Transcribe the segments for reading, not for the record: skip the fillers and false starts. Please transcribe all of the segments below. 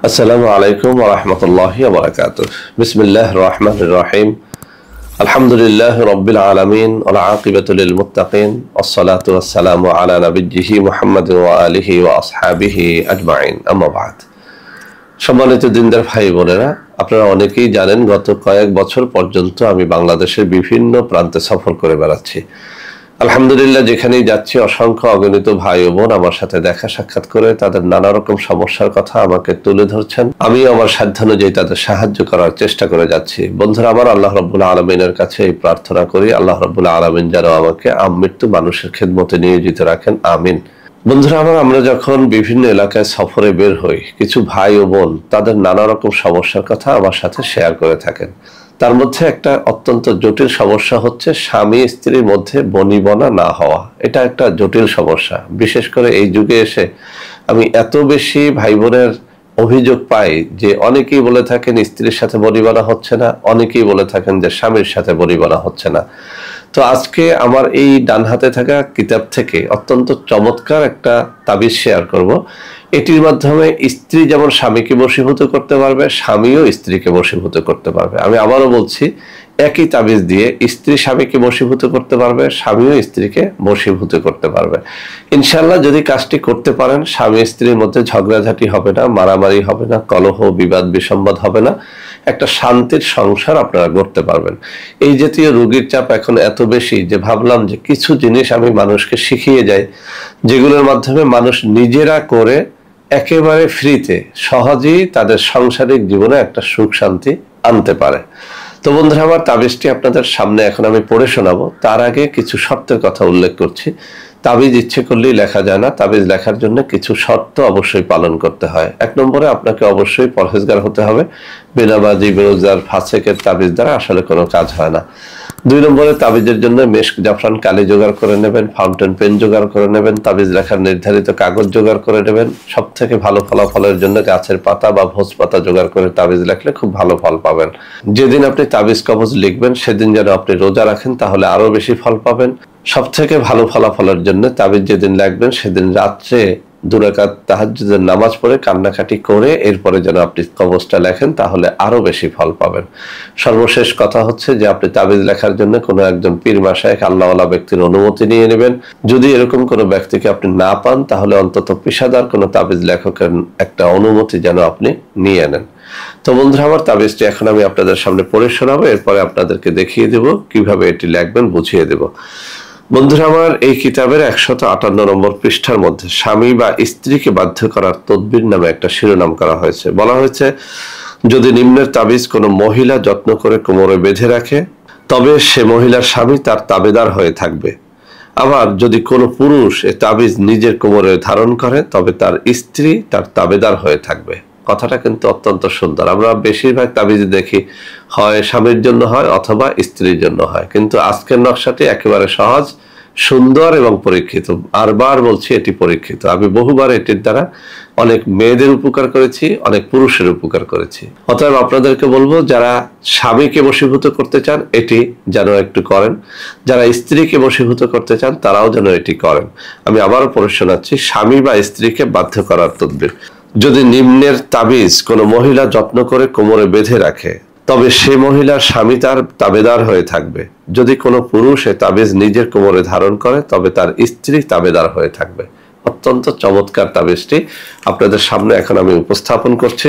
আসসালামু আলাইকুম ওয়া রাহমাতুল্লাহি ওয়া বারাকাতুহু। বিসমিল্লাহির রহমানির রহিম। আলহামদুলিল্লাহি রাব্বিল আলামিন ওয়াল আকিবাতু লিল মুত্তাকিন ওয়াসসালাতু ওয়াসসালামু আলা নাবিয়্যিহি মুহাম্মাদিন ওয়া আলিহি ওয়া আসহাবিহি আজমাইন। আম্মা বা'দ। সম্মানিত দিনদার ভাই বোনেরা, আপনারা অনেকেই জানেন গত কয়েক বছর পর্যন্ত আমি বাংলাদেশের বিভিন্ন প্রান্তে সফর করে বেড়াচ্ছি। আলহামদুলিল্লাহ, যেখানেই যাচ্ছি অসংখ্য অগণিত ভাই ও বোন আমার সাথে দেখা সাক্ষাৎ করে তাদের নানা রকম সমস্যার কথা আমাকে তুলে ধরছেন। আমি আমার সাধ্যানুযায়ী তাদের সাহায্য করার চেষ্টা করে যাচ্ছি। বন্ধুরা আমার, আল্লাহ রাব্বুল আলামিনের কাছে এই প্রার্থনা করি, আল্লাহ রাব্বুল আলামিন যেন আমাকে আমৃত্যু মানুষের খেদমতে নিয়োজিত রাখেন, আমিন। বন্ধুরা আমার, আমরা যখন বিভিন্ন এলাকায় সফরে বের হই, কিছু ভাই ও বোন তাদের নানা রকম সমস্যার কথা আমার সাথে শেয়ার করে থাকেন। তার মধ্যে একটা অত্যন্ত জটিল সমস্যা হচ্ছে স্বামী স্ত্রীর মধ্যে বনিবনা না হওয়া। এটা একটা জটিল সমস্যা। বিশেষ করে এই যুগে এসে আমি এত বেশি ভাই বোনের অভিযোগ পাই যে অনেকেই বলে থাকেন স্ত্রীর সাথে বনিবনা হচ্ছে না, অনেকেই বলে থাকেন যে স্বামীর সাথে বনিবনা হচ্ছে না। তো আজকে আমার এই ডান হাতে থাকা কিতাব থেকে অত্যন্ত চমৎকার একটা তাবিজ শেয়ার করব। এটির মাধ্যমে স্ত্রী যেমন স্বামীকে বশীভূত করতে পারবে, স্বামীও স্ত্রীকে বশীভূত করতে পারবে। আমি আবারও বলছি, একই তাবিজ দিয়ে স্ত্রী স্বামীকে বশীভূত করতে পারবে, স্বামীও স্ত্রীকে বশীভূত করতে পারবে। ইনশাআল্লাহ যদি কাজটি করতে পারেন, স্বামী স্ত্রীর মধ্যে ঝগড়াঝাটি হবে না, মারামারি হবে না, কলহ বিবাদ বিসম্বাদ হবে না, একটা শান্তির সংসার আপনারা করতে পারবেন। এই জাতীয় রোগীর চাপ এখন এত বেশি যে ভাবলাম যে কিছু জিনিস আমি মানুষকে শিখিয়ে যাই, যেগুলোর মাধ্যমে মানুষ নিজেরা করে একেবারে ফ্রিতে সহজেই তাদের সাংসারিক জীবনে একটা সুখ শান্তি আনতে পারে। তো বন্ধুরা আমার, তাবিজটি আপনাদের সামনে এখন আমি পড়ে শোনাবো। তার আগে কিছু শর্তের কথা উল্লেখ করছি। তাবিজ ইচ্ছে করলেই লেখা যায় না। তাবিজ লেখার জন্য কিছু শর্ত অবশ্যই পালন করতে হয়। 1 নম্বরে আপনাকে অবশ্যই পরহেজগার হতে হবে। বেনামাজি, বেরোজগার, ফাসেকের তাবিজ দ্বারা আসলে কোনো কাজ হয় না। 2 নম্বরে তাবিজের জন্য মেশক, জাফরান, কালি জোগাড় করে নেবেন, ফাউন্টেন পেন জোগাড় করে নেবেন, তাবিজ লেখার নির্ধারিত কাগজ জোগাড় করে নেবেন। সব থেকে ভালো ফলাফলের জন্য গাছের পাতা বা ভোজ পাতা জোগাড় করে তাবিজ লেখলে খুব ভালো ফল পাবেন। যেদিন আপনি তাবিজ কবজ লিখবেন সেদিন যেন আপনি রোজা রাখেন, তাহলে আরো বেশি ফল পাবেন। সব থেকে ভালো ফলাফলের জন্য তাবিজ যেদিন লিখবেন সেদিন রাত্রে 2 রাকাত তাহাজ্জুদের নামাজ পড়ে কান্নাকাটি করে এরপরে যেন আপনি কবজটা লেখেন, তাহলে আরো বেশি ফল পাবেন। সর্বশেষ কথা হচ্ছে যে আপনি তাবিজ লেখার জন্য কোনো একজন পীর মাশায়েখ আল্লাহওয়ালা ব্যক্তির অনুমতি নিয়ে নেবেন। যদি এরকম কোনো ব্যক্তিকে আপনি না পান, তাহলে অন্তত পেশাদার কোনো তাবিজ লেখকের একটা অনুমতি যেন আপনি নিয়ে নেন। তো বন্ধুরা আমার, তাবিজটি এখন আমি আপনাদের সামনে পড়ে শোনাবো, এরপরে আপনাদেরকে দেখিয়ে দেব কিভাবে এটি লিখবেন, বুঝিয়ে দেব। বন্ধুরা আমার, এই কিতাবের 158 নম্বর পৃষ্ঠার মধ্যে স্বামী বা স্ত্রীকে বাধ্য করার তদবির নামে একটা শিরোনাম করা হয়েছে। বলা হয়েছে, যদি নিম্নের তাবিজ কোনো মহিলা যত্ন করে কোমরে বেঁধে রাখে, তবে সে মহিলার স্বামী তার তাবেদার হয়ে থাকবে। আবার যদি কোনো পুরুষ এ তাবিজ নিজের কোমরে ধারণ করে, তবে তার স্ত্রী তার তাবেদার হয়ে থাকবে। কথাটা কিন্তু অত্যন্ত সুন্দর। আমরা বেশিরভাগ তাবিজ দেখি হয় স্বামীর জন্য হয় অথবা স্ত্রীর জন্য হয়, কিন্তু আজকের নকশাটি একেবারে সহজ, সুন্দর এবং পরীক্ষিত। বারবার বলছি, এটি পরীক্ষিত। আমি বহুবার এটির দ্বারা অনেক মেয়েদের উপকার করেছি, অনেক পুরুষের উপকার করেছি। অতএব আপনাদেরকে বলবো, যারা স্বামীকে বশীভূত করতে চান এটি যেন একটু করেন, যারা স্ত্রীকে বশীভূত করতে চান তারাও যেন এটি করেন। আমি আবারও পড়ে শোনাচ্ছি, স্বামী বা স্ত্রীকে বাধ্য করার তদবির। যদি নিম্নের তাবিজ কোনো মহিলা যত্ন করে কোমরে বেঁধে রাখে, তবে সে মহিলার স্বামী তার তাবেদার হয়ে থাকবে। যদি কোনো পুরুষ এ তাবিজ নিজের কোমরে ধারণ করে, তবে তার স্ত্রী তাবেদার হয়ে থাকবে। অত্যন্ত চমৎকার তাবিজটি আপনাদের সামনে এখন আমি উপস্থাপন করছি।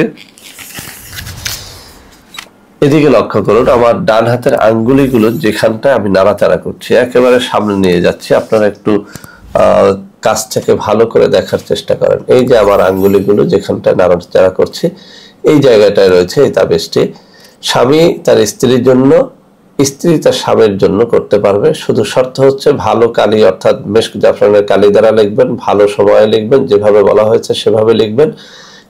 এদিকে লক্ষ্য করুন, আমার ডান হাতের আঙ্গুলিগুলো যেখানটা আমি নাড়াচাড়া করছি একেবারে সামনে নিয়ে যাচ্ছি। আপনারা একটু কাছ থেকে ভালো করে দেখার চেষ্টা করেন। এই যে আমার আঙ্গুলিগুলো যেখানটা নাড়াচাড়া করছি, এই জায়গাটায় রয়েছে এই তাবিজটি। স্বামী তার স্ত্রীর জন্য, স্ত্রী তার স্বামীর জন্য করতে পারবে। শুধু শর্ত হচ্ছে ভালো কালি, অর্থাৎ মেশক জাফরানের কালি দ্বারা লিখবেন, ভালো সময়ে লিখবেন, যেভাবে বলা হয়েছে সেভাবে লিখবেন,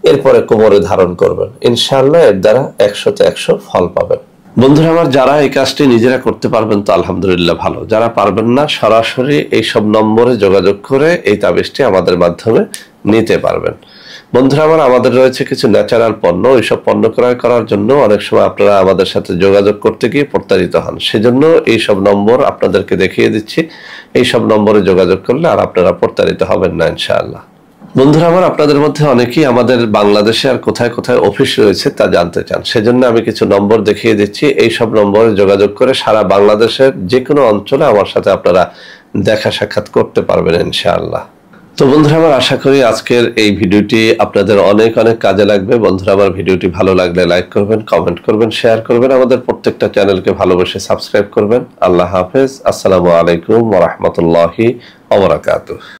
এরপরে কোমরে ধারণ করবেন। ইনশাআল্লাহ এর দ্বারা 100তে 100 ফল পাবেন। বন্ধুরা আমার, যারা এই কাজটি নিজেরা করতে পারবেন তো আলহামদুলিল্লাহ ভালো, যারা পারবেন না সরাসরি এইসব নম্বরে যোগাযোগ করে এই তাবিজটি আমাদের মাধ্যমে নিতে পারবেন। বন্ধুরা আমার, আমাদের রয়েছে কিছু ন্যাচারাল পণ্য। এইসব পণ্য ক্রয় করার জন্য অনেক সময় আপনারা আমাদের সাথে যোগাযোগ করতে গিয়ে প্রতারিত হন। সেজন্য এইসব নম্বর আপনাদেরকে দেখিয়ে দিচ্ছি। এইসব নম্বরে যোগাযোগ করলে আর আপনারা প্রতারিত হবেন না ইনশাআল্লাহ। বন্ধুরা আমার, আপনাদের মধ্যে অনেকেই আমাদের বাংলাদেশে আর কোথায় কোথায় অফিস রয়েছে তা জানতে চান। সেজন্য আমি কিছু নম্বর দেখিয়ে দিচ্ছি। এই সব নম্বরে যোগাযোগ করে সারা বাংলাদেশের যে কোনো অঞ্চলে আমার সাথে আপনারা দেখা সাক্ষাৎ করতে পারবেন ইনশাআল্লাহ। তো বন্ধুরা আমার, আশা করি আজকের এই ভিডিওটি আপনাদের অনেক অনেক কাজে লাগবে। বন্ধুরা আমার, ভিডিওটি ভালো লাগলে লাইক করবেন, কমেন্ট করবেন, শেয়ার করবেন, আমাদের প্রত্যেকটা চ্যানেলকে ভালোবেসে সাবস্ক্রাইব করবেন। আল্লাহ হাফেজ। আসসালামু আলাইকুম ওয়া রাহমাতুল্লাহি ওয়া বারাকাতুহু।